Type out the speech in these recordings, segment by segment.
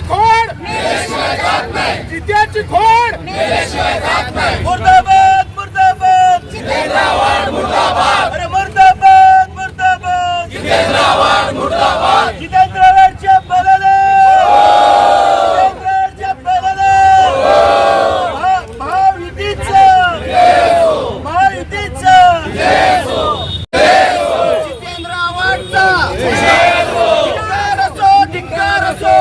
जित्याची खोड जित्याची खोड मुर्दाबाद मुर्दाबाद जितेंद्र आव्हाड मुर्दाबाद अरे मुर्दाबाद मुर्दाबाद जितेंद्र आव्हाड मुर्दाबाद जितेंद्र आव्हाडच्या बलाला जितेंद्रच्या बलाला महायुतीचं जितेंद्र आव्हाडचा धिक्कार असो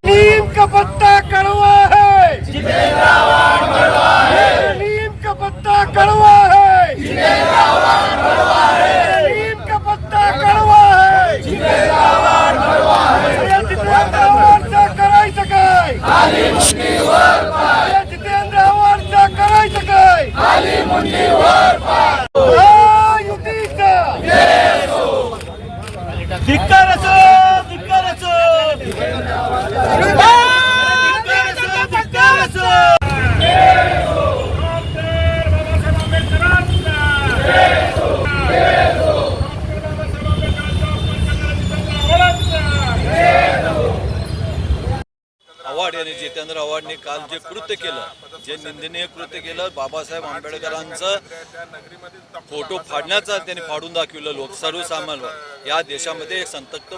नीम का पत्ता कड़वा है जितेंद्र आव्हाड बड़वा है नीम का पत्ता कड़वा है जितेंद्र आव्हाड बड़वा है नीम का पत्ता कड़वा है जितेंद्र आव्हाड बड़वा है जितेंद्र आव्हाडचा करायचं काय खाली मुंडीवर पाय जितेंद्र आव्हाडचा करायचं काय खाली मुंडीवर पाय महायुतीचा धिक्कार असो धिक्कार असो धिक्कार असो आव्हाड यांनी जितेंद्र आव्हाडने काल जे कृत्य केलं, जे निंदनीय कृत्य केलं, बाबासाहेब आंबेडकरांचं फोटो फाडण्याचा त्यांनी फाडून दाखवलं. सर्वसामान्य या देशामध्ये एक संतप्त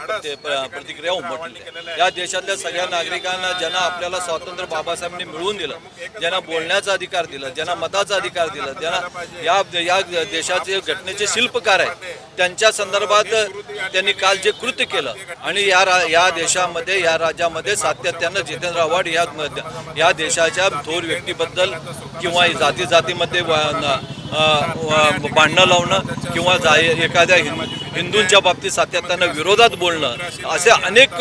प्रतिक्रिया उमटली. या देशातल्या सगळ्या नागरिकांना ज्यांना आपल्याला स्वातंत्र्य बाबासाहेबांनी मिळवून दिलं, ज्यांना बोलण्याचा अधिकार दिला, ज्यांना मताचा अधिकार दिला, ज्यांना या देशाचे घटनेचे शिल्पकार आहेत, त्यांच्या संदर्भात त्यांनी काल जे कृत्य केलं आणि या देशामध्ये या राज्यामध्ये सातत्यानं जितेंद्र आव्हाड या देशाच्या थोर व्यक्तीबद्दल किंवा जातीमध्ये भांडणं लावणं किंवा एखाद्या हिंदूंच्या बाबतीत सातत्यानं विरोधात बोलणं असे अनेक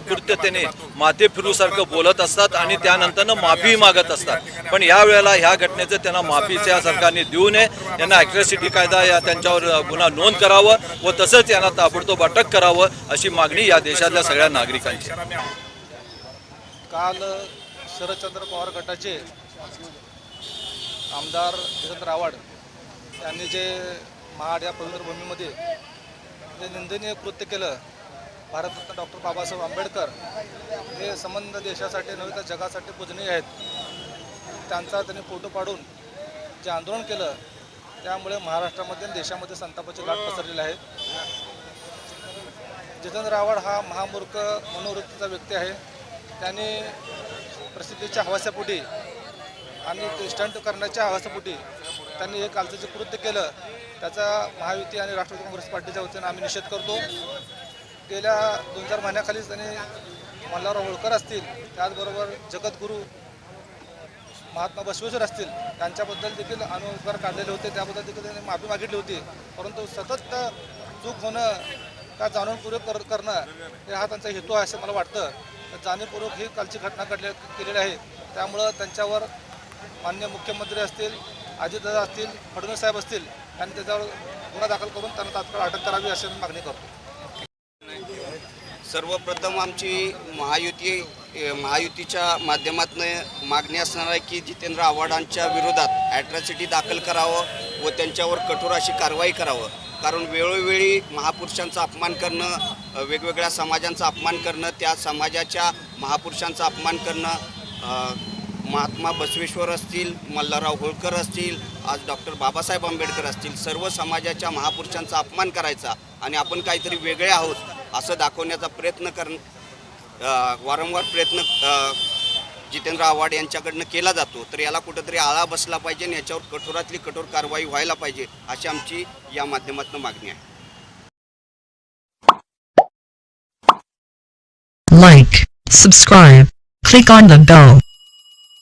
कृत्य त्यांनी माथे फिरूसारखं बोलत असतात आणि त्यानंतरनं माफी मागत असतात. पण या वेळेला ह्या घटनेचं त्यांना माफीच्या सरकारने देऊ नये. त्यांना ॲट्रॉसिटी कायदा या त्यांच्यावर गुन्हा नोंद करावं व तसंच यांना ताबडतोब अटक करावं अशी मागणी या देशातल्या सगळ्या नागरिकांची. काल शरदचंद्र पवार गटाचे आमदार जितेंद्र आव्हाड यांनी जे महाड या पवित्र भूमीमध्ये जे निंदनीय कृत्य केलं, भारतरत्न डॉक्टर बाबासाहेब आंबेडकर हे संबंध देशासाठी नव्हे तर जगासाठी पूजनीय आहेत. त्यांचा त्यांनी फोटो पाडून जे आंदोलन केलं त्यामुळे महाराष्ट्रामध्ये आणि देशामध्ये संतापाची लाट पसरलेली आहे. जितेंद्र आव्हाड हा महामूर्ख मनोवृत्तीचा व्यक्ती आहे. त्यांनी प्रसिद्धीच्या हवासापोटी आणि ते स्टंट करण्याच्या हवासापोटी त्यांनी हे कालचं जे कृत्य केलं त्याचा महायुती आणि राष्ट्रवादी काँग्रेस पार्टीच्या वतीनं आम्ही निषेध करतो. गेल्या 2-4 महिन्याखालीच त्यांनी मल्हारराव होळकर असतील, त्याचबरोबर जगद्गुरू महात्मा बसवेश्वर असतील, त्यांच्याबद्दल देखील अनुद्गार काढलेले होते, त्याबद्दल देखील त्यांनी माफी मागितली होती. परंतु सतत चूक होणं का जाणूनपूर्वक करणं हे हा त्यांचा हेतू आहे असं मला वाटतं. जाणीवपूर्वक ही कालची घटना केलेली आहे. त्यामुळं त्यांच्यावर माननीय मुख्यमंत्री असतील, अजितदादा असतील, फडणवीस साहेब असतील, त्यांनी त्याच्यावर गुन्हा दाखल करून त्यांना तात्काळ अटक करावी अशी मागणी करतो. सर्वप्रथम आमची महायुतीच्या माध्यमातून मागणी असणार आहे की जितेंद्र आव्हाडांच्या विरोधात ॲट्रॉसिटी दाखल करावं व त्यांच्यावर कठोर अशी कारवाई करावं. कारण वेळोवेळी महापुरुषांचा अपमान करणं, वेगवेगळ्या समाजांचा अपमान करणं, त्या समाजाच्या महापुरुषांचा अपमान करणं, महात्मा बसवेश्वर असतील, मल्हारराव होळकर असतील, आज डॉक्टर बाबासाहेब आंबेडकर असतील, सर्व समाजाच्या महापुरुषांचा अपमान करायचा आणि आपण काहीतरी वेगळे आहोत असं दाखवण्याचा वारंवार प्रयत्न जितेंद्र आव्हाड यांच्याकडनं केला जातो. तर याला कुठंतरी आळा बसला पाहिजे आणि याच्यावर कठोरातली कठोर कारवाई व्हायला पाहिजे अशी आमची या माध्यमातून मागणी आहे. Like, subscribe, click on the bell.